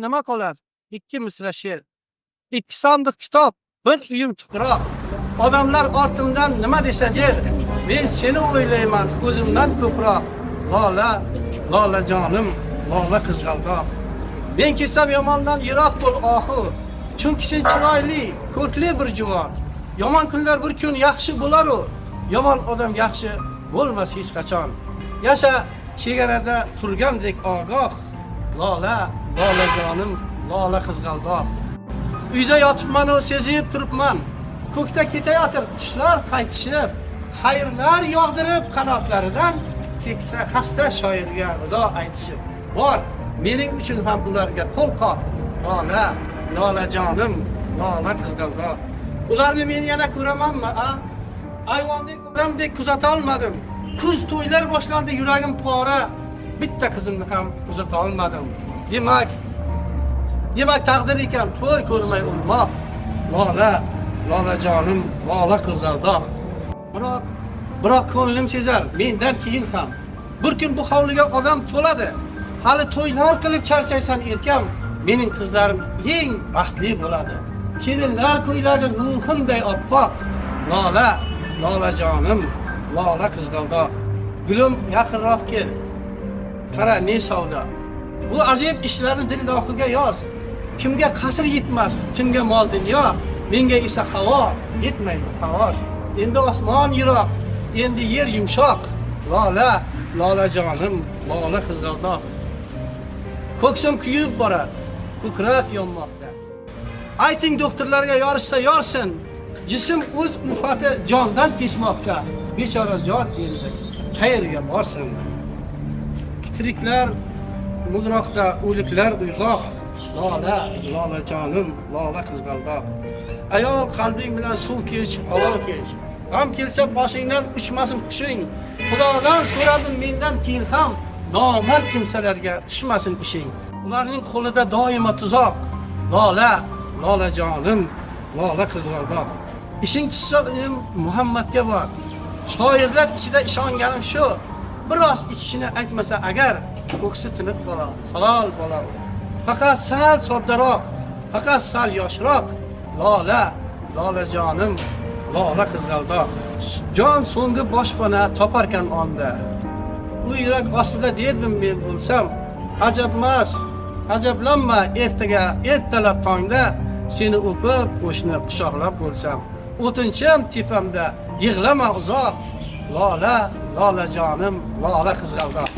nima qolar? 2 misra she'r. 2 sandiq kitob, bir uyum tuproq. Odamlar ortimdan nima desa der, men seni o'ylayman o'zimdan ko'proq. Lola, lola jonim, lola qizg'aldoq. Men ketsam yomondan yiroq bo'l oxu. Chunki sen chiroyli, ko'rkli bir juvon. Yomon kunlar bir kun yaxshi bo'lar-u. Yomon odam yaxshi bo'lmas hech qachon. Yasha chegarada turgandek ogoh. Lola, lola jonim, lola qizg'aldoq. Uyda yotibman-u sezib turibman. Ko'kda ketayotib qushlar qaytishib, xayrlar yog'dirib qanotlaridan keksa xasta shoirga vido aytishib. Bor, mening uchun ham ularga qo'l qoq. Lola, lola jonim, lola qizg'aldoq. Ularni men yana ko'ramanmi, a? Ayvondek odamdek kuzata olmadim. Kuz to'ylar boshlandi, yuragim pora. Bitta qizimni ham uzata olmadim. Demak taqdir ekan to'y ko'rmay o'lmoq. Lola, lola jonim, lola qizg'aldoq. Biroq ko'nglim sezar, mendan keyin ham bir kun bu hovliga odam to'ladi. Hali to'ylar qilib charchaysan erkam, mening qizlarim eng baxtli bo'ladi. Kelinlar ko'ylagi ruhimday oppoq. Lola, lola jonim, lola qizg'aldoq. Gulim yaqinroq kel. Qara ne savdo. Bu ajib ishlarni dildoqiga yoz. Kimga qasr yetmas, kimga mol dunyo, menga esa havo yetmaydi havos. Endi osmon yiroq, endi yer yumshoq. Lola, lola jonim, lola qizg'aldoq. Ko'ksim kuyib borar, ko'krak yonmoqda. Ayting doktorlarga yorishsa yorsin, jism o'z ulfati jondan kechmoqda. Bechora jon endi qayerga borsin? Tiriklar mudroqda, o'liklar uyg'oq. Lola, lola jonim, lola qizg'aldoq. Ayol qalbing bilan suv kech, olov kech. G'am kelsa boshingdan uchmasin qushing. Xudodan so'radim mendan keyin ham nomard kimsalarga tushmasin ishing. Ularning qo'lida doimo tuzoq. Lola, lola jonim, lola qizg'aldoq. Ishing tushsa Muhammadga bor. Shoirlar ichida ishonganim shu. Biroz ichishini aytmasa agar ko'ksi tiniq bola, halol bola. Faqat sal soddaroq, faqat sal yoshroq. Lola, lola jonim, lola qizg'aldoq. Jon so'nggi boshpana toparkan onda. Bu yurak ostida derdim men bo'lsam, ajabmas, ajablanma ertalab tongda seni o'pib, qo'shni quchoqlab bo'lsam. O'tinchim tepamda, yig'lama uzoq. Lola, lola jonim, lola qizg'aldoq.